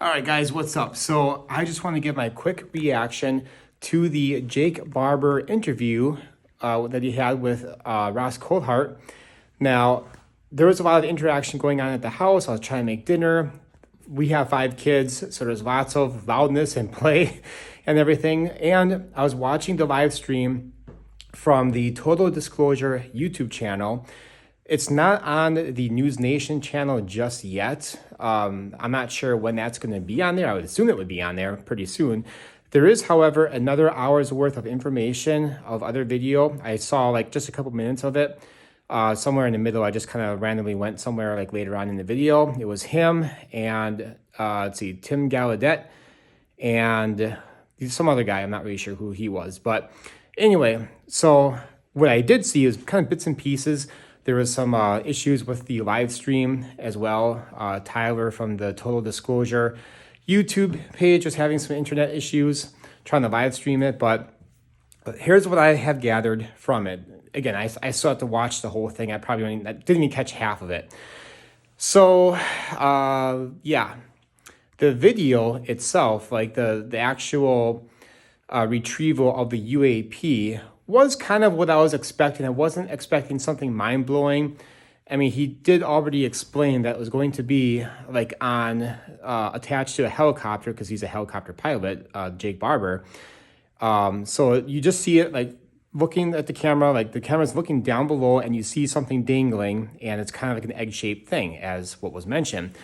All right, guys, what's up? So I just want to give my quick reaction to the Jake Barber interview that he had with Ross Coulthart. Now, there was a lot of interaction going on at the house. I was trying to make dinner. We have 5 kids, so there's lots of loudness and play and everything. And I was watching the live stream from the Total Disclosure YouTube channel. It's not on the News Nation channel just yet. I'm not sure when that's going to be on there. I would assume it would be on there pretty soon. There is, however, another hour's worth of information of other video. I saw like just a couple minutes of it. Somewhere in the middle, I just kind of randomly went somewhere like later on in the video. It was him and Tim Gallaudet and some other guy. I'm not really sure who he was. But anyway, so what I did see is kind of bits and pieces. There was some issues with the live stream as well. Tyler from the Total Disclosure YouTube page was having some internet issues trying to live stream it. But here's what I have gathered from it. Again, I still have to watch the whole thing. I didn't even catch half of it. So, yeah, the video itself, like the actual retrieval of the UAP was kind of what I was expecting. I wasn't expecting something mind-blowing. I mean, he did already explain that it was going to be like on attached to a helicopter because he's a helicopter pilot, Jake Barber. So you just see it like looking at the camera, like the camera's looking down below and you see something dangling and it's kind of like an egg-shaped thing as what was mentioned.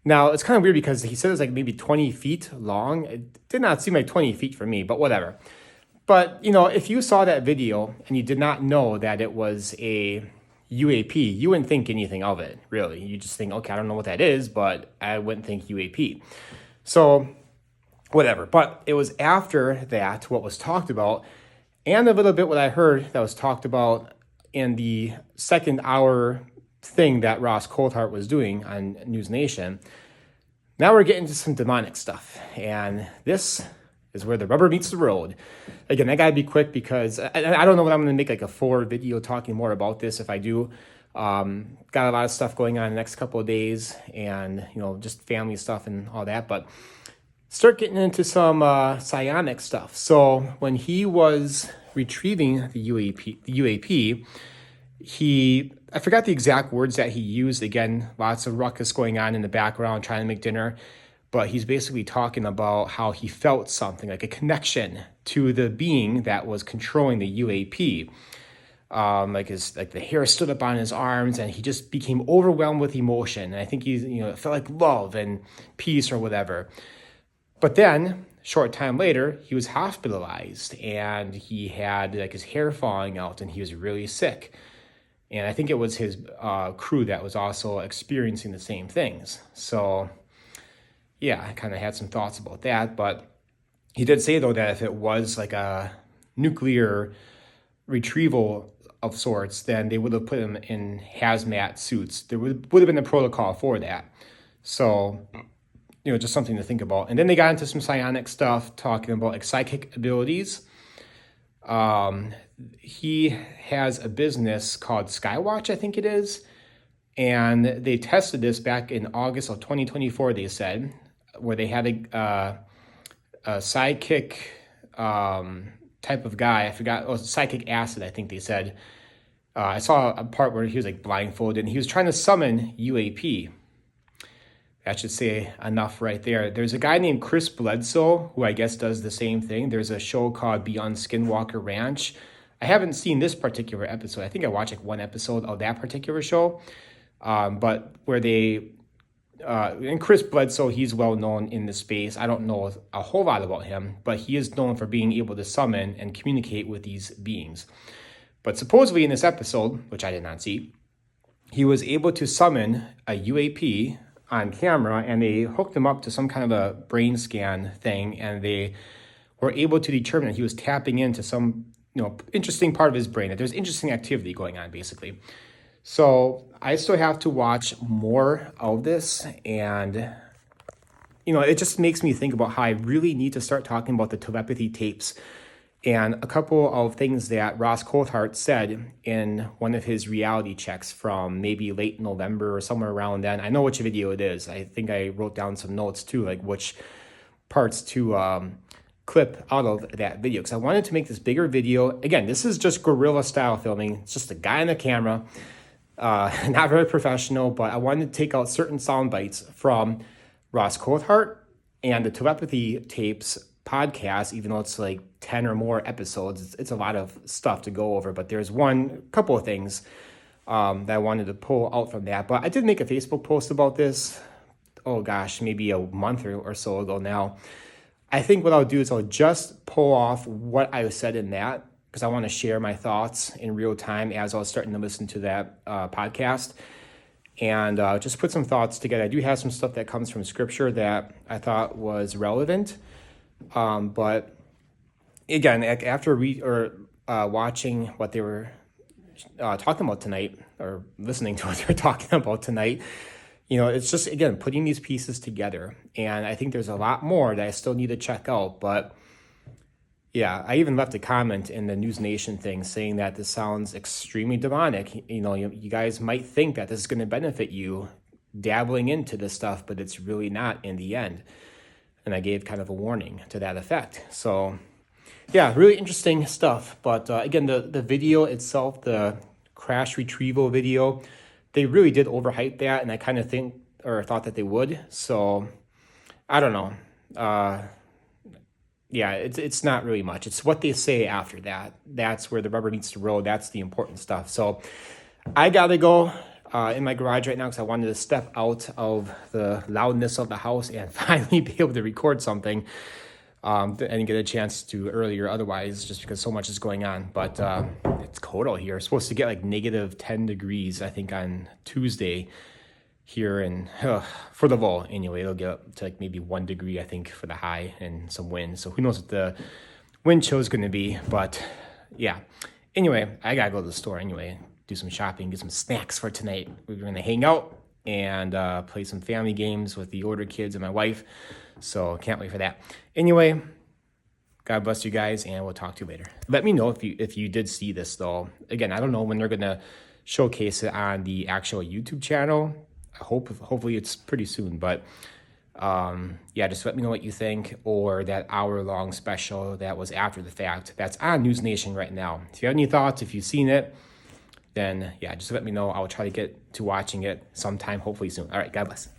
Now, it's kind of weird because he said it was like maybe 20 feet long. It did not seem like 20 feet for me, but whatever. But, you know, if you saw that video and you did not know that it was a UAP, you wouldn't think anything of it, really. You just think, okay, I don't know what that is, but I wouldn't think UAP. So, whatever. But it was after that what was talked about and a little bit what I heard that was talked about in the second hour thing that Ross Coulthart was doing on News Nation. Now we're getting to some demonic stuff. And this is where the rubber meets the road. Again, I gotta be quick because I don't know what I'm gonna make like a 4 video talking more about this if I do. Got a lot of stuff going on the next couple of days and, you know, just family stuff and all that, but start getting into some psionic stuff. So when he was retrieving the UAP, I forgot the exact words that he used. Again, lots of ruckus going on in the background, trying to make dinner. But he's basically talking about how he felt something, like a connection to the being that was controlling the UAP. Like the hair stood up on his arms and he just became overwhelmed with emotion. And I think it felt like love and peace or whatever. But then, short time later, he was hospitalized and he had like his hair falling out and he was really sick. And I think it was his crew that was also experiencing the same things. So, yeah, I kind of had some thoughts about that. But he did say, though, that if it was like a nuclear retrieval of sorts, then they would have put him in hazmat suits. There would have been a protocol for that. So, you know, just something to think about. And then they got into some psionic stuff, talking about like psychic abilities. He has a business called Skywatch, I think it is. And they tested this back in August of 2024, they said, where they had a sidekick type of guy. I forgot, psychic acid, I think they said. I saw a part where he was like blindfolded and he was trying to summon UAP. That should say enough right there. There's a guy named Chris Bledsoe who I guess does the same thing. There's a show called Beyond Skinwalker Ranch. I haven't seen this particular episode. I think I watched like one episode of that particular show. But where and Chris Bledsoe, he's well known in the space. I don't know a whole lot about him, but he is known for being able to summon and communicate with these beings. But supposedly in this episode, which I did not see, he was able to summon a UAP on camera and they hooked him up to some kind of a brain scan thing and they were able to determine that he was tapping into some, interesting part of his brain, that there's interesting activity going on basically. So I still have to watch more of this and, it just makes me think about how I really need to start talking about the telepathy tapes and a couple of things that Ross Coulthart said in one of his reality checks from maybe late November or somewhere around then. I know which video it is. I think I wrote down some notes too, like which parts to clip out of that video, because I wanted to make this bigger video. Again, this is just guerrilla style filming. It's just a guy on a camera, not very professional, but I wanted to take out certain sound bites from Ross Coulthart and the telepathy tapes podcast, even though it's like 10 or more episodes. It's a lot of stuff to go over, but there's couple of things that I wanted to pull out from that. But I did make a Facebook post about this, oh gosh, maybe a month or so ago now. I think what I'll do is I'll just pull off what I said in that, because I want to share my thoughts in real time as I was starting to listen to that podcast, and just put some thoughts together. I do have some stuff that comes from scripture that I thought was relevant. But again, after watching what they were talking about tonight, or listening to what they were talking about tonight, it's just, again, putting these pieces together. And I think there's a lot more that I still need to check out. But yeah, I even left a comment in the News Nation thing saying that this sounds extremely demonic. You guys might think that this is going to benefit you dabbling into this stuff, but it's really not in the end. And I gave kind of a warning to that effect. So yeah, really interesting stuff. But again, the video itself, the crash retrieval video, they really did overhype that, and I kind of thought that they would. So I don't know. Yeah, it's not really much. It's what they say after that. That's where the rubber meets the road. That's the important stuff. So I gotta go in my garage right now because I wanted to step out of the loudness of the house and finally be able to record something. I didn't get a chance to earlier otherwise, just because so much is going on. But it's cold out here. It's supposed to get like negative 10 degrees, I think, on Tuesday here. And for the vol, anyway, it'll get up to like maybe 1 degree, I think, for the high, and some wind. So who knows what the wind chill is going to be. But yeah. Anyway, I got to go to the store anyway, do some shopping, get some snacks for tonight. We're going to hang out and play some family games with the older kids and my wife. So can't wait for that. Anyway, God bless you guys, and we'll talk to you later. Let me know if you did see this, though. Again, I don't know when they're going to showcase it on the actual YouTube channel. Hopefully it's pretty soon. But yeah, just let me know what you think, or that hour-long special that was after the fact that's on News Nation right now. If you have any thoughts, if you've seen it, then yeah, just let me know. I'll try to get to watching it sometime, hopefully soon. All right, God bless.